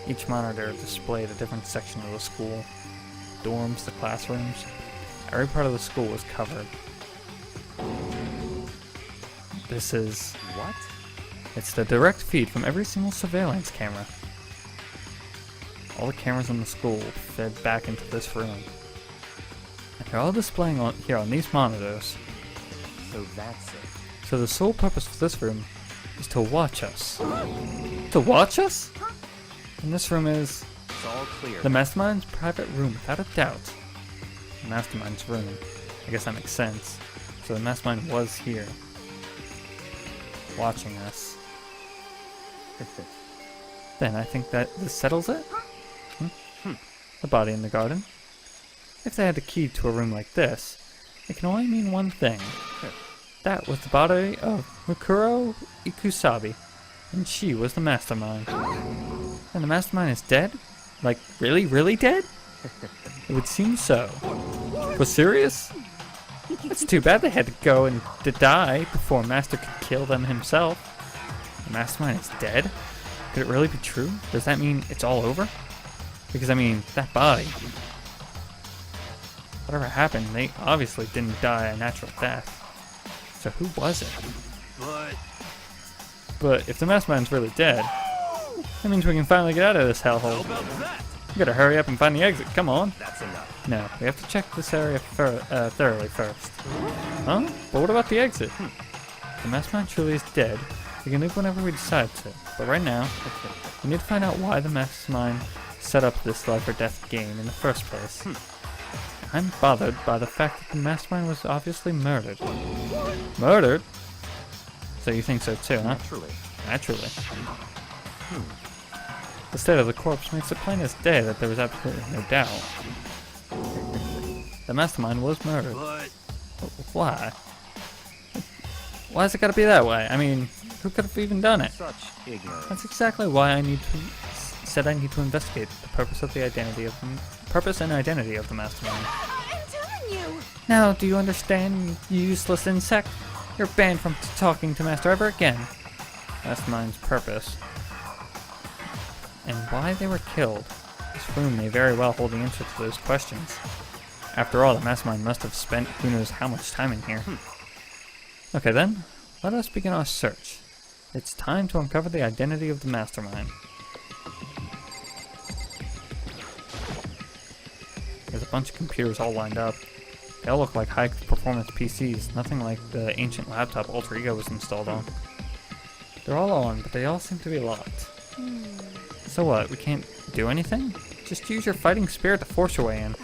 Each monitor displayed a different section of the school. Dorms, the classrooms. Every part of the school was covered. This is... What? It's the direct feed from every single surveillance camera. All the cameras in the school fed back into this room. And they're all displaying here on these monitors. So that's it. So the sole purpose for this room is to watch us. To watch us? And this room is It's all clear. the Mastermind's private room, without a doubt. The Mastermind's room. I guess that makes sense. So the Mastermind was here, watching us. Then I think that this settles it. The body in the garden. If they had a key to a room like this, it can only mean one thing. That was the body of Mikuro Ikusabi, and she was the Mastermind. And the Mastermind is dead? Like, really, really dead? It would seem so. For serious? It's too bad they had to go and to die before Master could kill them himself. The Mastermind is dead? Could it really be true? Does that mean it's all over? Because, I mean, that body... Whatever happened, they obviously didn't die a natural death. So who was it? But if the Mastermind's really dead, that means we can finally get out of this hellhole. We gotta hurry up and find the exit, come on. That's enough. No, we have to check this area thoroughly first. Huh? But what about the exit? If the Mastermind truly is dead, we can leave whenever we decide to. But right now, we need to find out why the Mastermind set up this life or death game in the first place. I'm bothered by the fact that the Mastermind was obviously murdered. Murdered? So you think so too, huh? Naturally. The state of the corpse makes it plain as day that there was absolutely no doubt. The Mastermind was murdered. Why? Why's it gotta be that way? I mean, who could have even done it? Such ignorance. That's exactly why I need to investigate the purpose and identity of the Mastermind. I'm telling you! Now, do you understand, you useless insect? You're banned from talking to Master ever again. Mastermind's purpose. And why they were killed. This room may very well hold the answer to those questions. After all, the Mastermind must have spent who knows how much time in here. Okay then, let us begin our search. It's time to uncover the identity of the Mastermind. There's a bunch of computers all lined up. They all look like high-performance PCs, nothing like the ancient laptop Alter Ego was installed on. They're all on, but they all seem to be locked. So what, we can't do anything? Just use your fighting spirit to force your way in.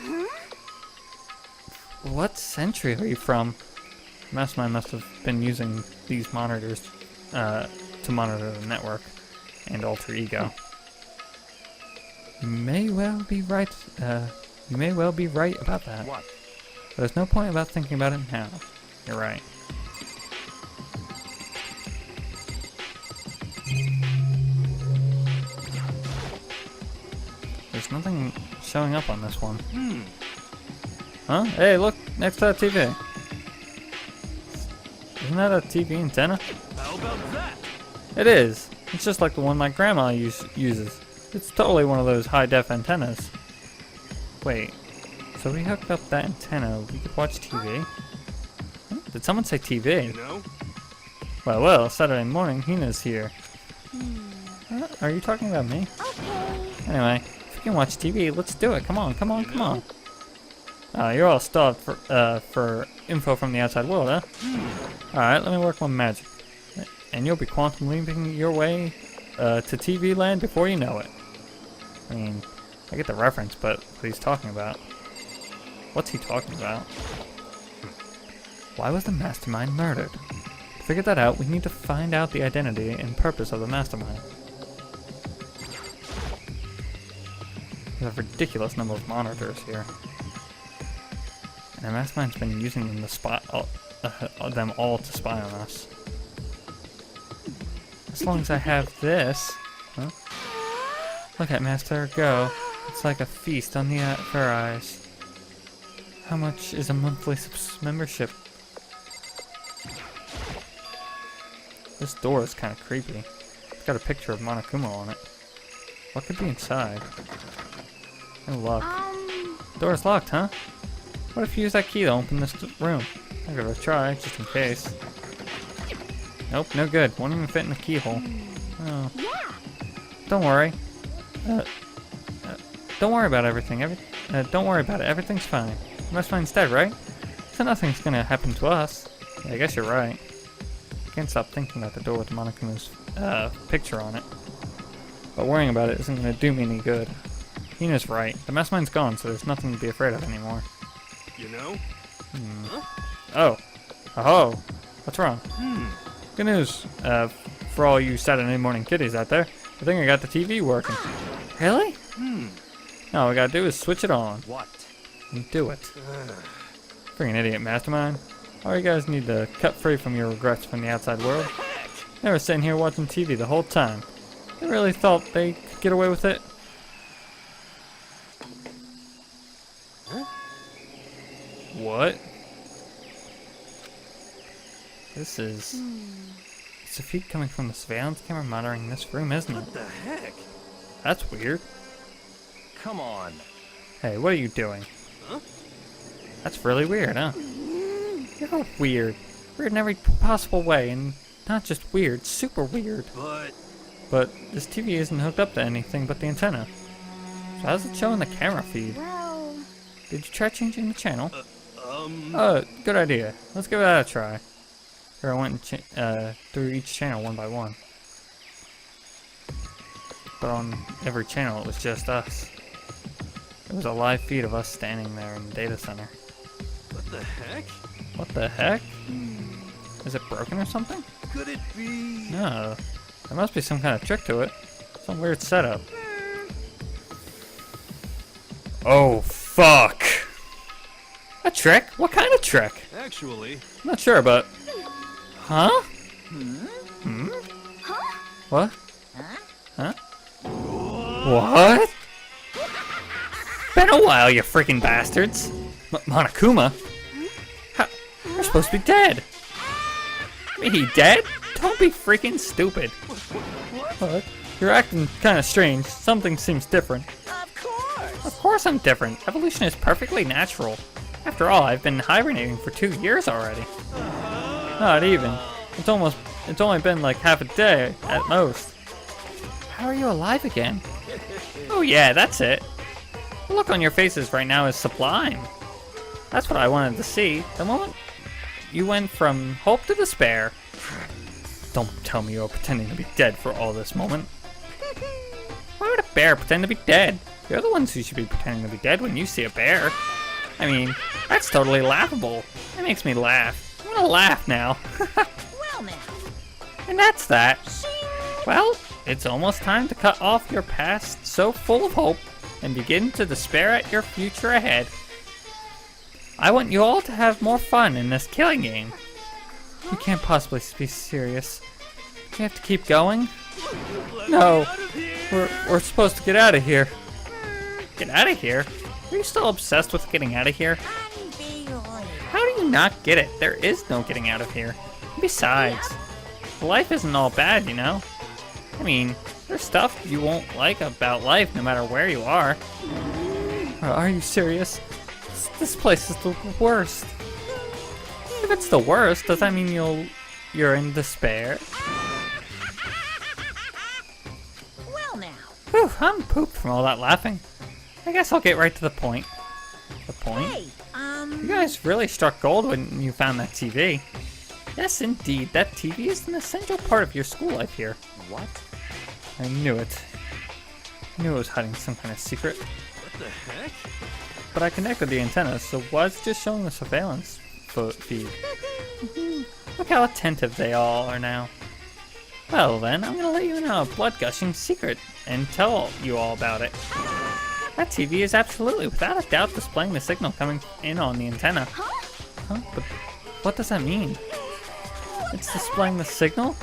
What century are you from? Mastermind must have been using these monitors to monitor the network and Alter Ego. You may well be right about that. What? But there's no point about thinking about it now. You're right. There's nothing showing up on this one. Huh? Hey, look, next to that TV. Isn't that a TV antenna? How about that? It is. It's just like the one my grandma uses. It's totally one of those high-def antennas. Wait, so we hooked up that antenna, we could watch TV? Huh? Did someone say TV? You know? Well, Saturday morning, Hina's here. Are you talking about me? Okay. Anyway, if we can watch TV, let's do it. Come on. You're all starved for info from the outside world, huh? Alright, let me work on magic. And you'll be quantum leaping your way to TV land before you know it. I mean, I get the reference, but what he's talking about. What's he talking about? Why was the Mastermind murdered? To figure that out, we need to find out the identity and purpose of the Mastermind. There's a ridiculous number of monitors here. And the Mastermind's been using them to them all to spy on us. As long as I have this... Huh? Look at Master go. It's like a feast on the for our eyes. How much is a monthly membership? This door is kind of creepy. It's got a picture of Monokuma on it. What could be inside? No luck. Door's locked, huh? What if you use that key to open this room? I'll give it a try, just in case. Nope, no good. Won't even fit in the keyhole. Oh. Don't worry. Don't worry about everything. Don't worry about it. Everything's fine. The best friend's dead, right? So nothing's gonna happen to us. Yeah, I guess you're right. Can't stop thinking about the door with Monokuma's picture on it. But worrying about it isn't gonna do me any good. Hina's right. The mess mine's gone, so there's nothing to be afraid of anymore. You know? Oh. Oh. What's wrong? Good news. For all you Saturday morning kiddies out there, I think I got the TV working. Really? Now all we gotta do is switch it on. What? And do it. Freaking idiot mastermind. All you guys need to cut free from your regrets from the outside world. They were sitting here watching TV the whole time. They really thought they could get away with it. What? This is... It's a feed coming from the surveillance camera monitoring this room, isn't it? What the heck? That's weird. Come on. Hey, what are you doing? Huh? That's really weird, huh? You're weird. Weird in every possible way, and not just weird, super weird. But this TV isn't hooked up to anything but the antenna. So how's it showing the camera feed? Well, Did you try changing the channel? Oh, good idea. Let's give that a try. Here I went and through each channel one by one. But on every channel it was just us. It was a live feed of us standing there in the data center. What the heck? What the heck? Is it broken or something? Could it be? No. There must be some kind of trick to it. Some weird setup. Oh, fuck! A trick? What kind of trick? Actually. I'm not sure, but... Huh? What? Huh? What? Been a while, you freaking bastards. Monokuma? You're supposed to be dead. Me dead? Don't be freaking stupid. What? You're acting kind of strange. Something seems different. of course. Of course I'm different. Evolution is perfectly natural. After all, I've been hibernating for 2 years already. Not even. It's only been like half a day at most. How are you alive again? Oh yeah, that's it. The look on your faces right now is sublime. That's what I wanted to see. The moment you went from hope to despair. Don't tell me you're pretending to be dead for all this moment. Why would a bear pretend to be dead? You're the ones who should be pretending to be dead when you see a bear. I mean, that's totally laughable. It makes me laugh. I'm gonna laugh now. Well now. And that's that. Well, it's almost time to cut off your past so full of hope and begin to despair at your future ahead. I want you all to have more fun in this killing game. You can't possibly be serious. We have to keep going? No, we're supposed to get out of here. Get out of here? Are you still obsessed with getting out of here? How do you not get it? There is no getting out of here. Besides, life isn't all bad, you know? I mean, there's stuff you won't like about life no matter where you are. Are you serious? This place is the worst. If it's the worst, does that mean you're in despair? Well now. Whew, I'm pooped from all that laughing. I guess I'll get right to the point. The point? Hey, You guys really struck gold when you found that TV. Yes, indeed, that TV is an essential part of your school life here. What? I knew it. I knew it was hiding some kind of secret. What the heck? But I connected the antenna, so why is it just showing the surveillance feed? Look how attentive they all are now. Well then, I'm gonna let you in on a blood-gushing secret and tell you all about it. That TV is absolutely, without a doubt, displaying the signal coming in on the antenna. Huh? But what does that mean? It's displaying the signal?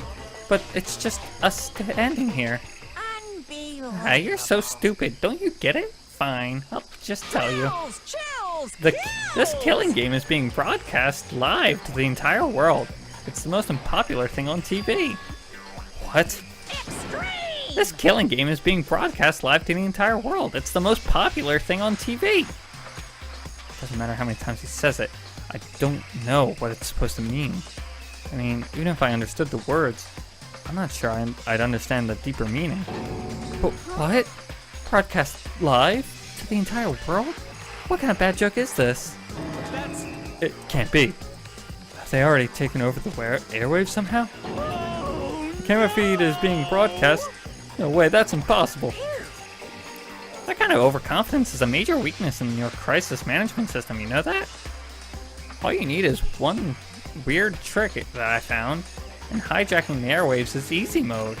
But it's just us standing here. unbelievable. Ah, you're so stupid. Don't you get it? Fine, I'll just tell you. Chills. This killing game is being broadcast live to the entire world. It's the most unpopular thing on TV. What? Extreme. This killing game is being broadcast live to the entire world. It's the most popular thing on TV. Doesn't matter how many times he says it. I don't know what it's supposed to mean. I mean, even if I understood the words, I'm not sure I'd understand the deeper meaning. But what? Broadcast live to the entire world? What kind of bad joke is this? That's... It can't be. Have they already taken over the airwaves somehow? The camera feed is being broadcast. No way, that's impossible. That kind of overconfidence is a major weakness in your crisis management system, you know that? All you need is one weird trick that I found, and hijacking the airwaves is easy mode.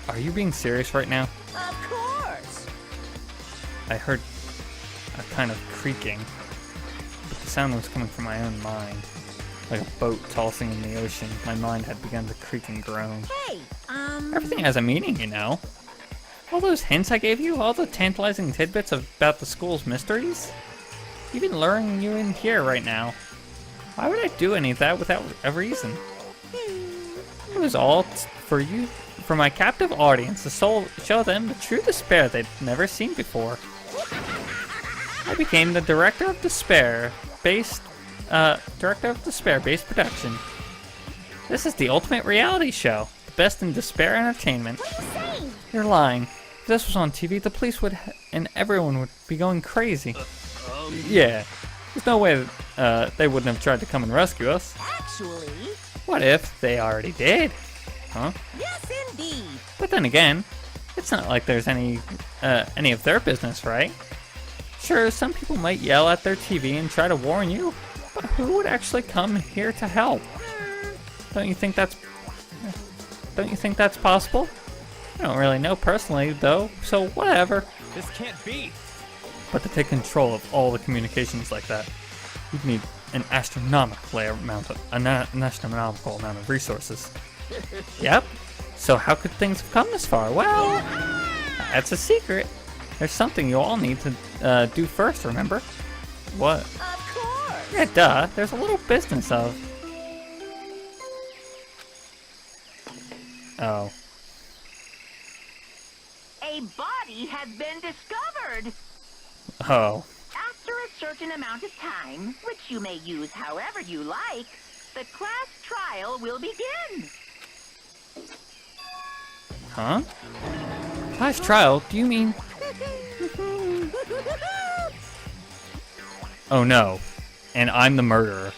Are you being serious right now? Of course. I heard a kind of creaking, but the sound was coming from my own mind. Like a boat tossing in the ocean, my mind had begun to creak and groan. Hey, Everything has a meaning, you know. All those hints I gave you, all the tantalizing tidbits about the school's mysteries, even luring you in here right now. Why would I do any of that without a reason? It was all for you, for my captive audience, to show them the true despair they'd never seen before. I became the director of despair-based production. This is the ultimate reality show, the best in despair entertainment. what are you saying? You're lying. If this was on TV, the police and everyone would be going crazy. Yeah, there's no way they wouldn't have tried to come and rescue us. Actually, What if they already did? Huh? yes indeed. But then again, it's not like there's any of their business, right? Sure, some people might yell at their TV and try to warn you, but who would actually come here to help? Don't you think that's possible? I don't really know personally, though, so whatever. This can't be. But to take control of all the communications like that, you'd need an astronomical amount of resources. Yep. So how could things have come this far? Well, that's a secret. There's something you all need to do first, remember? What? Of course. Yeah, duh. There's a little business of... Oh. A body has been discovered. Oh. After a certain amount of time, which you may use however you like, the class trial will begin. Huh? Class trial? Do you mean... Oh no. And I'm the murderer.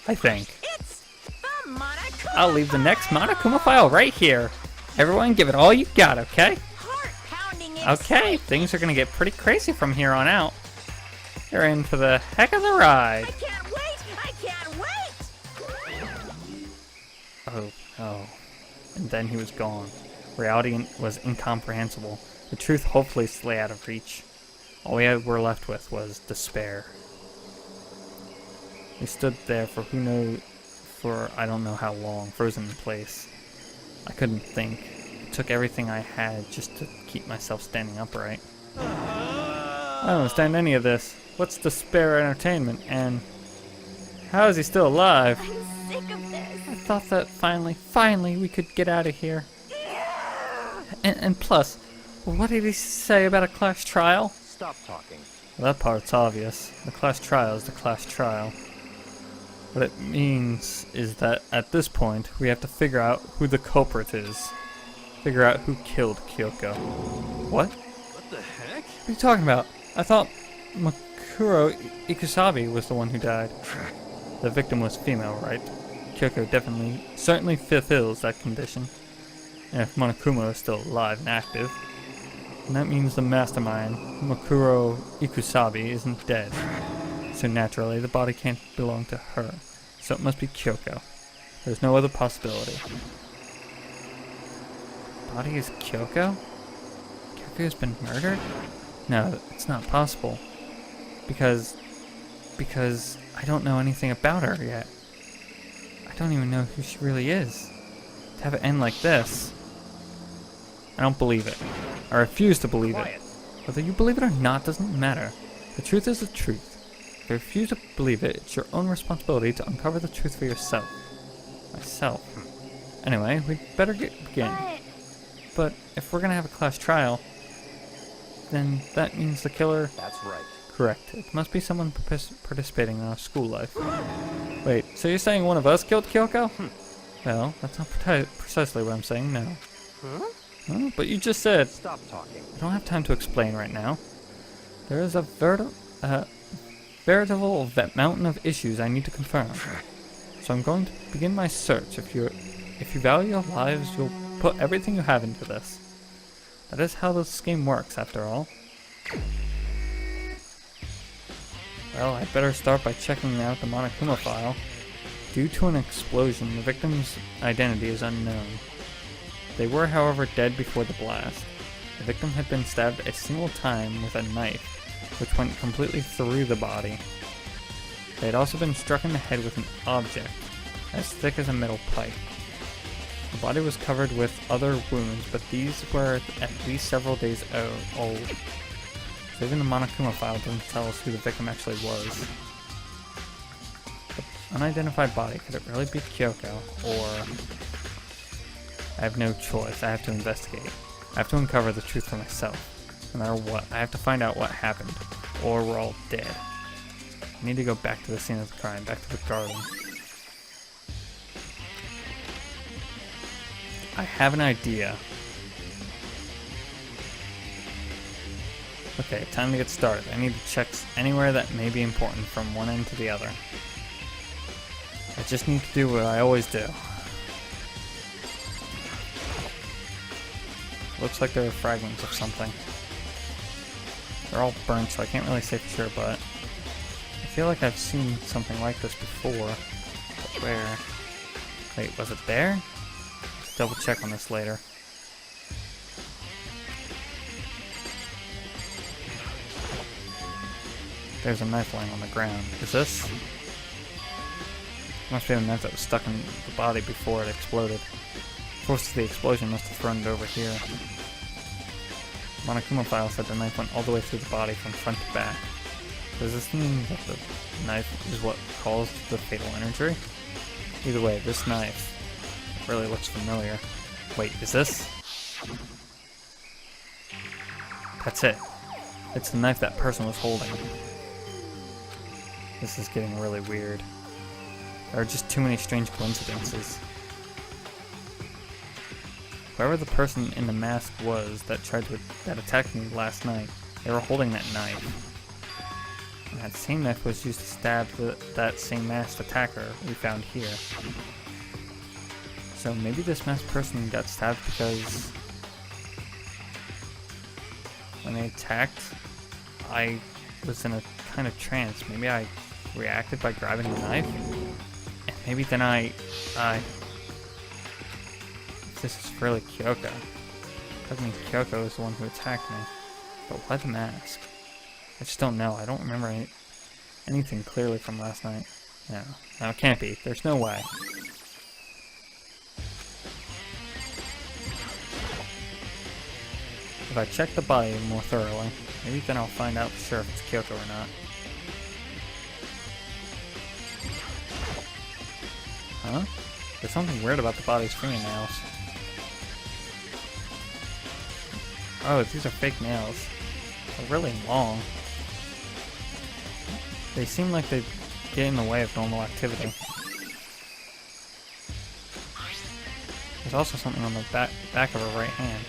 I think. It's the Monokuma. I'll leave the next Monokuma file right here. Everyone give it all you got, okay? Heart-pounding Okay, things are gonna get pretty crazy from here on out. You're in for the heck of the ride. I can't wait! I can't wait! Oh. And then he was gone. Reality was incomprehensible. The truth hopelessly lay out of reach. All we were left with was despair. We stood there for I don't know how long, frozen in place. I couldn't think. It took everything I had just to keep myself standing upright. I don't understand any of this. What's despair entertainment, and how is he still alive? I'm sick of this. I thought that finally we could get out of here. And plus, what did he say about a class trial? Stop talking. Well, that part's obvious. The class trial is the class trial. What it means is that at this point, we have to figure out who the culprit is. Figure out who killed Kyoko. What? What the heck? What are you talking about? I thought Makuro Ikusabi was the one who died. The victim was female, right? Kyoko certainly fulfills that condition. And if Monokuma is still alive and active, then that means the mastermind, Makuro Ikusabi, isn't dead. So naturally, the body can't belong to her. So it must be Kyoko. There's no other possibility. The body is Kyoko? Kyoko has been murdered? No, it's not possible. Because I don't know anything about her yet. I don't even know who she really is. To have it end like this, I don't believe it. I refuse to believe it. Whether you believe it or not doesn't matter. The truth is the truth. If you refuse to believe it, it's your own responsibility to uncover the truth for yourself. Myself. Anyway, we'd better begin. But if we're gonna have a class trial, then that means the killer... That's right. Correct. It must be someone participating in our school life. Wait, so you're saying one of us killed Kyoko? Well, that's not precisely what I'm saying, no. Huh? But you just said... Stop talking. I don't have time to explain right now. There is a veritable mountain of issues I need to confirm. So I'm going to begin my search. If you value your lives, you'll put everything you have into this. That is how this game works, after all. Well, I'd better start by checking out the Monokuma file. Due to an explosion, the victim's identity is unknown. They were, however, dead before the blast. The victim had been stabbed a single time with a knife, which went completely through the body. They had also been struck in the head with an object, as thick as a metal pipe. The body was covered with other wounds, but these were at least several days old. So even the Monokuma file doesn't tell us who the victim actually was. The unidentified body, could it really be Kyoko? Or... I have no choice, I have to investigate. I have to uncover the truth for myself. No matter what, I have to find out what happened, or we're all dead. I need to go back to the scene of the crime, back to the garden. I have an idea. Okay, time to get started. I need to check anywhere that may be important from one end to the other. I just need to do what I always do. Looks like there are fragments of something. They're all burnt, so I can't really say for sure, but I feel like I've seen something like this before. But where? Wait, was it there? Let's double check on this later. There's a knife lying on the ground. Is this? Must be the knife that was stuck in the body before it exploded. Force of the explosion must have thrown it over here. Monokuma file said the knife went all the way through the body from front to back. Does this mean that the knife is what caused the fatal injury? Either way, this knife really looks familiar. Wait, is this? That's it. It's the knife that person was holding. This is getting really weird. There are just too many strange coincidences. Whoever the person in the mask was that attacked me last night, they were holding that knife. And that same knife was used to stab that same masked attacker we found here. So maybe this masked person got stabbed because when they attacked, I was in a kind of trance. Maybe I reacted by grabbing the knife, and maybe then this is really Kyoko. Doesn't mean Kyoko is the one who attacked me. But why the mask? I just don't know. I don't remember anything clearly from last night. No, it can't be. There's no way. If I check the body more thoroughly, maybe then I'll find out for sure if it's Kyoko or not. Huh? There's something weird about the body's fingernails. Oh, these are fake nails. They're really long. They seem like they get in the way of normal activity. There's also something on the back of her right hand.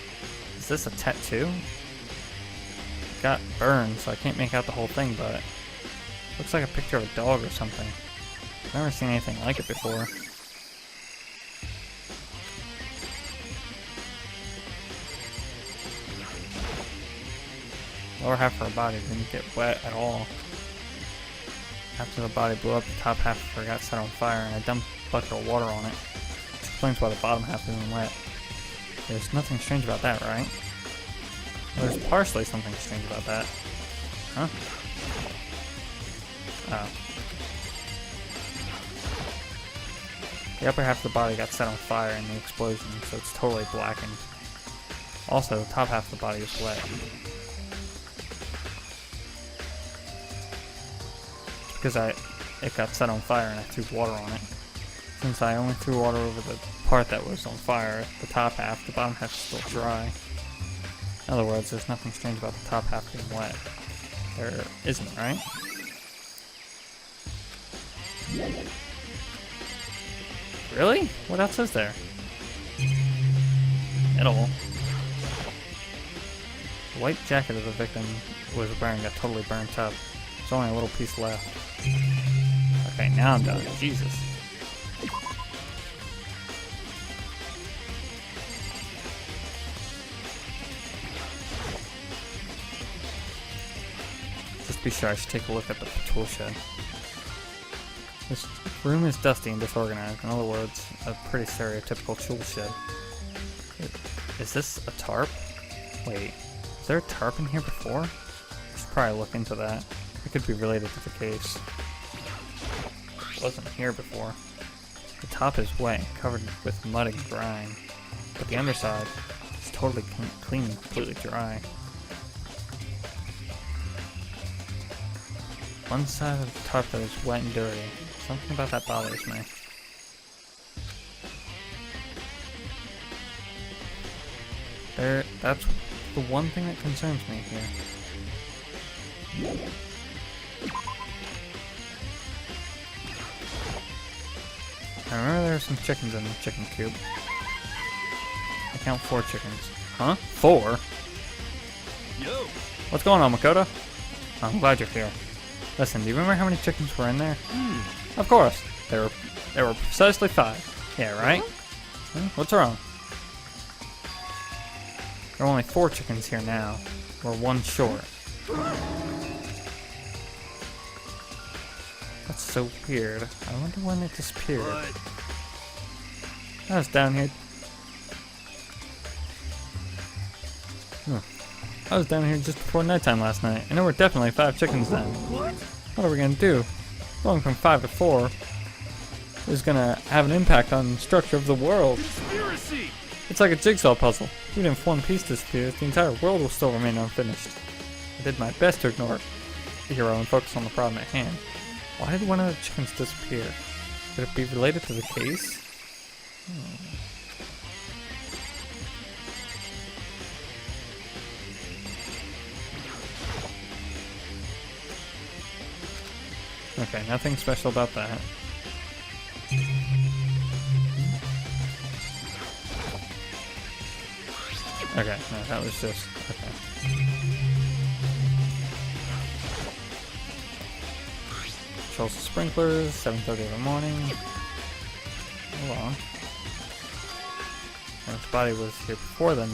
Is this a tattoo? It got burned, so I can't make out the whole thing, but it looks like a picture of a dog or something. I've never seen anything like it before. Lower half of her body didn't get wet at all. After the body blew up, the top half of her got set on fire, and I dumped a bucket of water on it. Which explains why the bottom half isn't wet. There's nothing strange about that, right? Well, there's partially something strange about that. Huh? Oh. The upper half of the body got set on fire in the explosion, so it's totally blackened. Also, the top half of the body is wet. Because it got set on fire and I threw water on it. Since I only threw water over the part that was on fire, the top half, the bottom half is still dry. In other words, there's nothing strange about the top half being wet. There isn't, right? Really? What else is there? Metal. The white jacket of the victim was wearing got totally burnt up. There's only a little piece left. Okay, now I'm done. Jesus. Just be sure I should take a look at the tool shed. This room is dusty and disorganized. In other words, a pretty stereotypical tool shed. Is this a tarp? Wait, is there a tarp in here before? I should probably look into that. It could be related to the case. It wasn't here before. The top is wet and covered with mud and grime, but the underside is totally clean and completely dry. One side of the tarp that is wet and dirty. Something about that bothers me. That's the one thing that concerns me here. I remember there were some chickens in the chicken coop. I count 4 chickens. Huh? 4? Yo! What's going on, Makoto? I'm glad you're here. Listen, do you remember how many chickens were in there? Of course. There were precisely 5. Yeah, right? What's wrong? There are only 4 chickens here now. We're 1 short. That's so weird. I wonder when it disappeared. What? I was down here. I was down here just before nighttime last night, and there were definitely 5 chickens then. What? What are we gonna do? Going from 5 to 4 is gonna have an impact on the structure of the world. Conspiracy! It's like a jigsaw puzzle. Even if one piece disappears, the entire world will still remain unfinished. I did my best to ignore the hero and focus on the problem at hand. Why did one of the chickens disappear? Could it be related to the case? Okay, nothing special about that. Okay, no, that was just... okay. Controls the sprinklers, 7:30 in the morning. Hold on. And if the body was here before then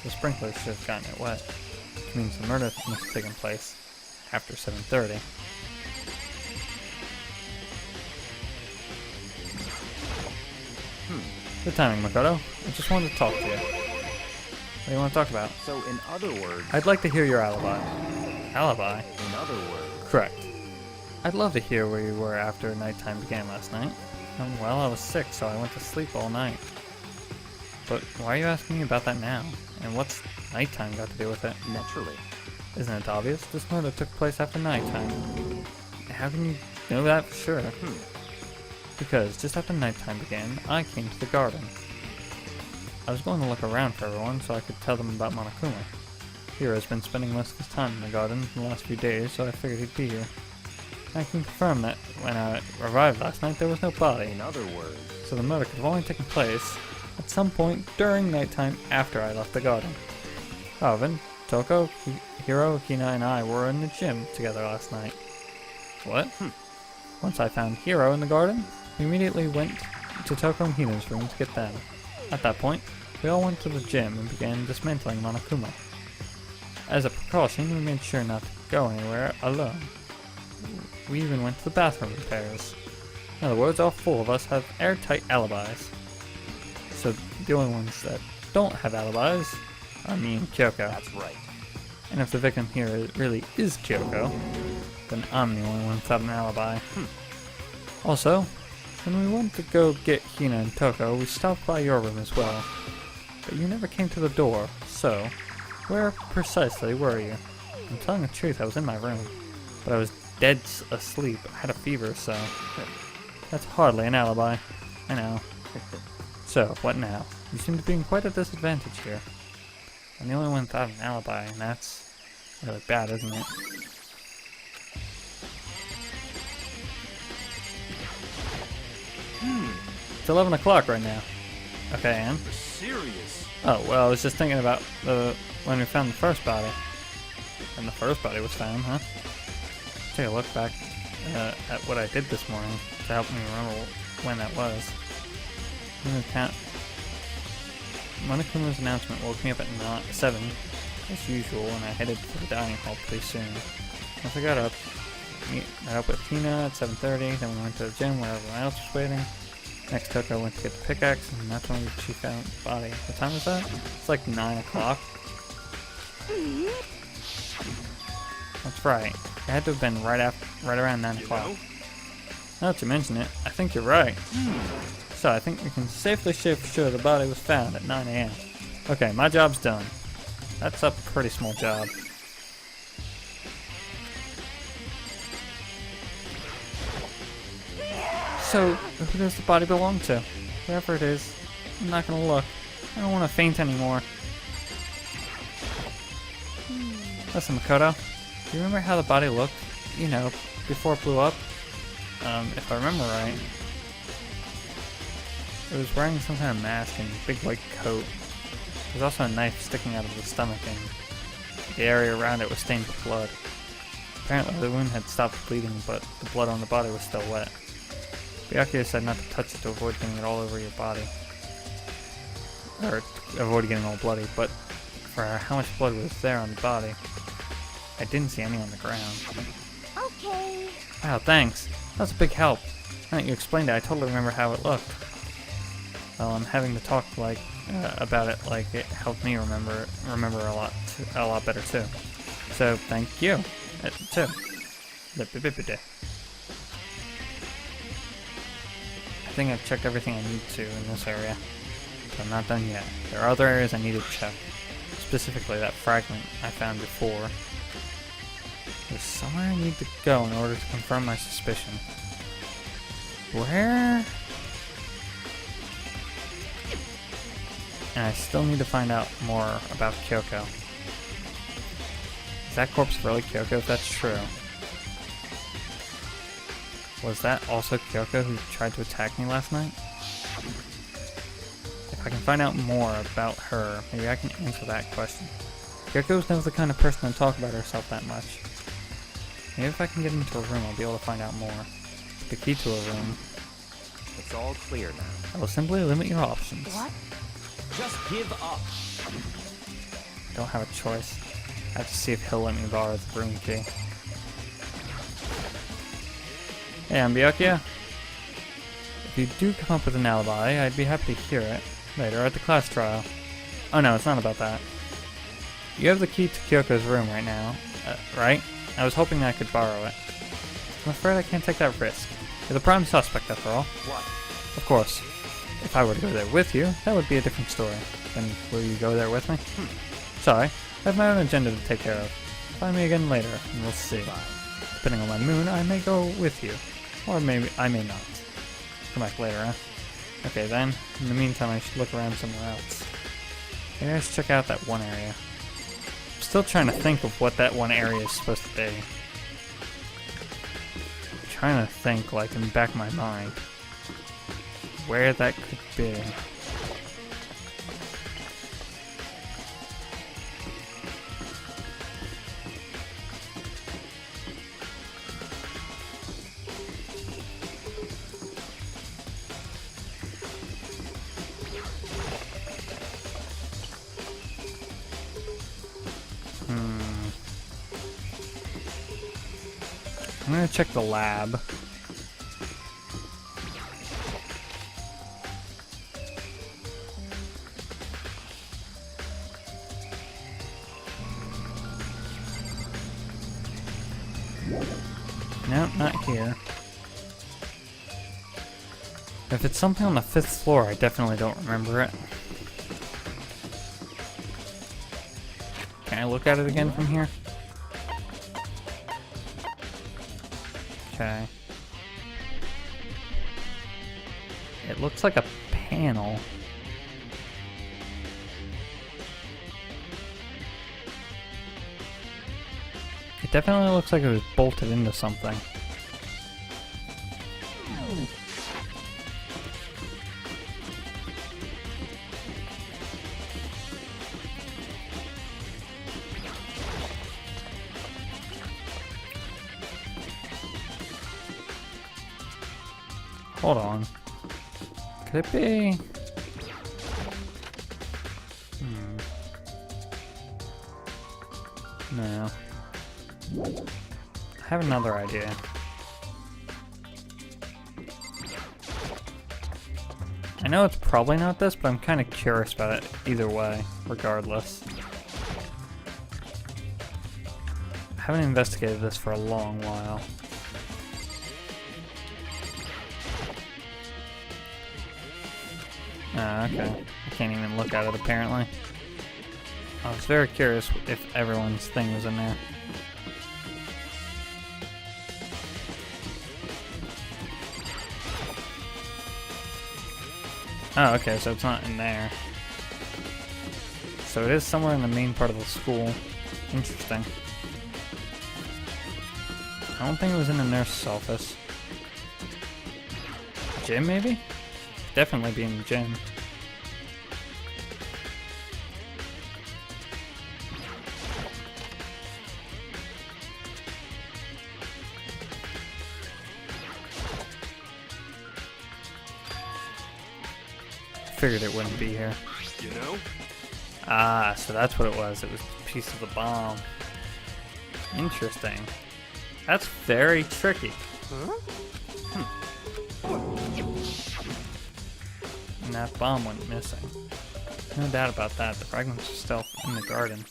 the sprinklers should have gotten it wet. Which means the murder must have taken place after 7:30. Good timing, Makoto. I just wanted to talk to you. What do you want to talk about? So, in other words... I'd like to hear your alibi. Alibi? In other words... Correct. I'd love to hear where you were after nighttime began last night. Well, I was sick, so I went to sleep all night. But why are you asking me about that now? And what's nighttime got to do with it? Naturally. Isn't it obvious? This murder took place after nighttime. How can you know that for sure? Because just after nighttime began, I came to the garden. I was going to look around for everyone so I could tell them about Monokuma. Hiro's been spending most of his time in the garden in the last few days, so I figured he'd be here. I can confirm that when I arrived last night, there was no body. In other words... So the murder could have only taken place at some point during nighttime after I left the garden. However, Toko, Hiro, Hina, and I were in the gym together last night. What? Once I found Hiro in the garden, we immediately went to Toko and Hina's room to get them. At that point, we all went to the gym and began dismantling Monokuma. As a precaution, we made sure not to go anywhere alone. We even went to the bathroom in pairs. In other words, all 4 of us have airtight alibis. So the only ones that don't have alibis are me and Kyoko. That's right. And if the victim here really is Kyoko, then I'm the only one without an alibi. Also, when we went to go get Hina and Toko, we stopped by your room as well. But you never came to the door, so where precisely were you? I'm telling the truth, I was in my room, but I was dead asleep. I had a fever, so... That's hardly an alibi. I know. So, what now? You seem to be in quite a disadvantage here. I'm the only one without an alibi, and that's really bad, isn't it? It's 11 o'clock right now. Okay, and? Serious. Oh, well, I was just thinking about when we found the first body. And the first body was found, huh? Take a look back at what I did this morning to help me remember when that was. Monokuma's announcement woke me up at 7, as usual, and I headed for the dining hall pretty soon. Once I got up, met up with Tina at 7:30, then we went to the gym where everyone else was waiting. Next took I went to get the pickaxe, and that's when she found the body. What time was that? It's like 9 o'clock. That's right. It had to have been right around 9 o'clock. Now that you mention it, I think you're right. So I think we can safely say for sure the body was found at 9 a.m. Okay, my job's done. That's a pretty small job. So, who does the body belong to? Whoever it is, I'm not gonna look. I don't want to faint anymore. Listen, Makoto, do you remember how the body looked? You know, before it blew up? If I remember right, it was wearing some kind of mask and a big white coat. There was also a knife sticking out of the stomach, and the area around it was stained with blood. Apparently the wound had stopped bleeding, but the blood on the body was still wet. Byakuya said not to touch it to avoid getting it all over your body. Or to avoid getting all bloody, but for how much blood was there on the body, I didn't see any on the ground. Okay. Wow, thanks. That was a big help. Now that you explained it, I totally remember how it looked. Well, I'm having to talk about it like it helped me remember a lot better too. So thank you too. I think I've checked everything I need to in this area, but I'm not done yet. There are other areas I need to check, specifically that fragment I found before. There's somewhere I need to go in order to confirm my suspicion. Where? And I still need to find out more about Kyoko. Is that corpse really Kyoko if that's true? Was that also Kyoko who tried to attack me last night? If I can find out more about her, maybe I can answer that question. Kyoko's never the kind of person to talk about herself that much. Maybe if I can get into a room, I'll be able to find out more. The key to a room. It's all clear now. I will simply limit your options. What? Just give up. I don't have a choice. I have to see if he'll let me borrow the room key. Hey, I'm Byakuya. If you do come up with an alibi, I'd be happy to hear it later at the class trial. Oh no, it's not about that. You have the key to Kyoko's room right now, right? I was hoping I could borrow it. I'm afraid I can't take that risk. You're the prime suspect, after all. What? Of course. If I were to go there with you, that would be a different story. Then will you go there with me? Sorry, I have my own agenda to take care of. Find me again later, and we'll see. Depending on my mood, I may go with you. Or maybe I may not. Come back later, huh? Okay then, in the meantime I should look around somewhere else. Maybe I should check out that one area. I'm still trying to think of what that one area is supposed to be. I'm trying to think, like, in the back of my mind, where that could be. I'm gonna check the lab. No, not here. If it's something on the 5th floor, I definitely don't remember it. Can I look at it again from here? Okay. looks like a panel. It definitely looks like it was bolted into something. Hold on. Could it be? No. I have another idea. I know it's probably not this, but I'm kind of curious about it either way, regardless. I haven't investigated this for a long while. Okay. I can't even look at it apparently. I was very curious if everyone's thing was in there. Oh, okay, so it's not in there. So it is somewhere in the main part of the school. Interesting. I don't think it was in the nurse's office. Gym, maybe? Definitely be in the gym. Figured it wouldn't be here. You know? Ah, so that's what it was. It was a piece of the bomb. Interesting. That's very tricky. Huh? And that bomb went missing. No doubt about that. The fragments are still in the garden.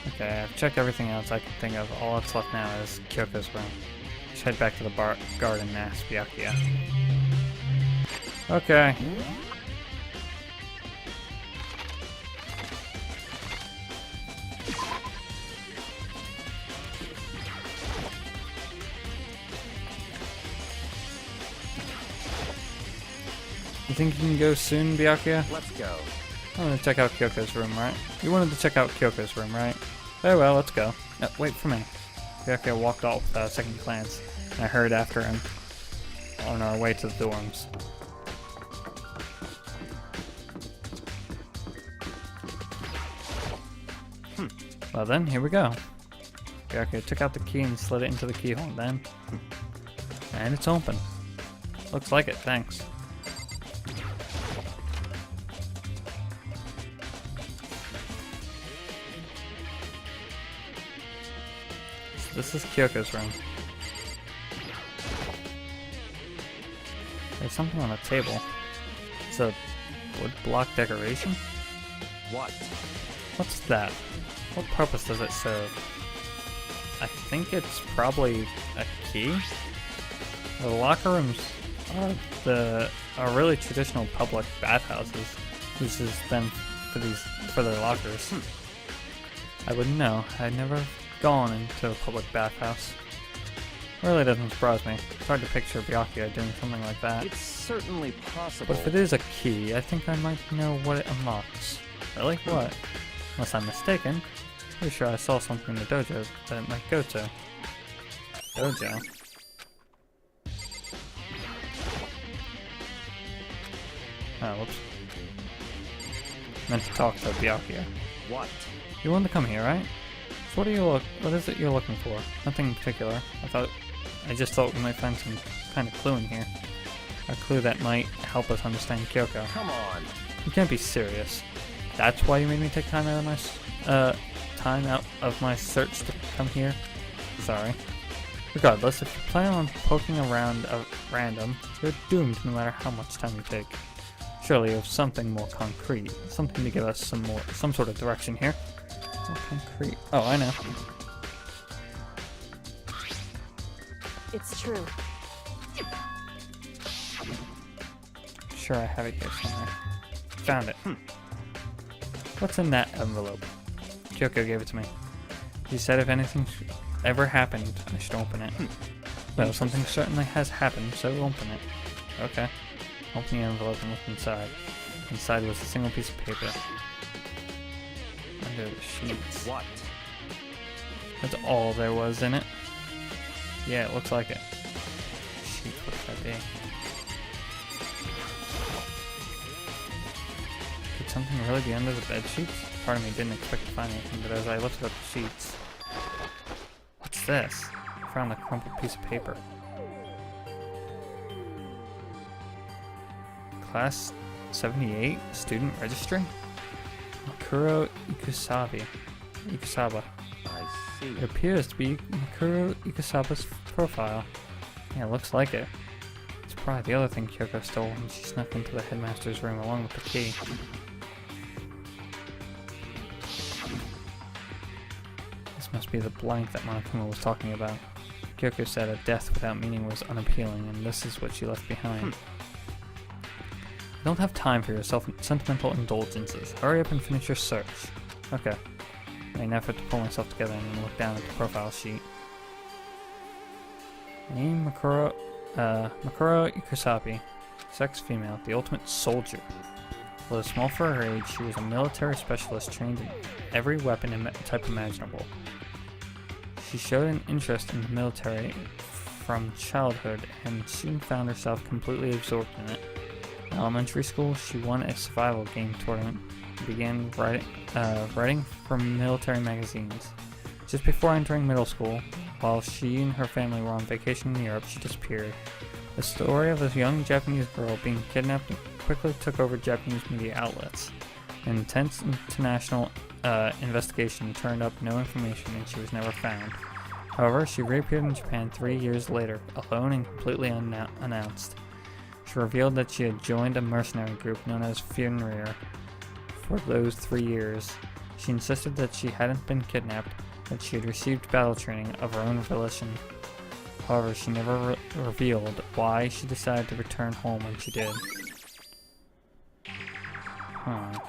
Okay, I've checked everything else I can think of. All that's left now is Kyoko's room. Let's head back to the garden and ask Byakuya. Okay. You think you can go soon, Byakuya? Let's go. I'm gonna check out Kyoko's room, right? You wanted to check out Kyoko's room, right? Very well, let's go. Wait for me. Byakuya walked off without a second glance, and I hurried after him on our way to the dorms. Well then, here we go. Byakuya took out the key and slid it into the keyhole then. And it's open. Looks like it, thanks. So this is Kyoko's room. There's something on the table. It's a wood block decoration? What? What's that? What purpose does it serve? I think it's probably a key. The locker rooms are really traditional public bathhouses. This is them for their lockers. I wouldn't know. I'd never gone into a public bathhouse. Really doesn't surprise me. It's hard to picture Byakuya doing something like that. It's certainly possible. But if it is a key, I think I might know what it unlocks. Really? What? Unless I'm mistaken. Pretty sure I saw something in the dojo that it might go to. Dojo? Oh, whoops. Meant to talk to Byakuya. What? You wanted to come here, right? So what is it you're looking for? Nothing in particular. I just thought we might find some kind of clue in here. A clue that might help us understand Kyoko. Come on. You can't be serious. That's why you made me take time out of my search to come here? Sorry. Regardless, if you plan on poking around at random, you're doomed no matter how much time you take. Surely you have something more concrete, something to give us some sort of direction here. More concrete. Oh, I know. It's true. Sure, I have it here somewhere. Found it. What's in that envelope? Kyoko gave it to me. He said if anything ever happened, I should open it. Well, something certainly has happened, so open it. Okay. Open the envelope and look inside. Inside was a single piece of paper. Under the sheets. What? That's all there was in it. Yeah, it looks like it. Sheets, what could that be? Could something really be under the bed sheets? Part of me didn't expect to find anything, but as I lifted up the sheets... What's this? I found a crumpled piece of paper. Class 78? Student registry? Makuro Ikusaba. I see. It appears to be Makuro Ikusaba's profile. Yeah, it looks like it. It's probably the other thing Kyoko stole when she snuck into the headmaster's room along with the key. This must be the blank that Monokuma was talking about. Kyoko said a death without meaning was unappealing, and this is what she left behind. I don't have time for your sentimental indulgences. Hurry up and finish your search. Okay. I made an effort to pull myself together and look down at the profile sheet. Name Makuro Ikusabi. Sex female. The ultimate soldier. Although small for her age, she was a military specialist trained in every weapon and type imaginable. She showed an interest in the military from childhood and soon found herself completely absorbed in it. In elementary school, she won a survival game tournament and began writing for military magazines. Just before entering middle school, while she and her family were on vacation in Europe, she disappeared. The story of this young Japanese girl being kidnapped quickly took over Japanese media outlets. An intense international investigation turned up no information and she was never found. However, she reappeared in Japan 3 years later, alone and completely unannounced. She revealed that she had joined a mercenary group known as Fenrir for those 3 years. She insisted that she hadn't been kidnapped, that she had received battle training of her own volition. However, she never revealed why she decided to return home when she did. Huh.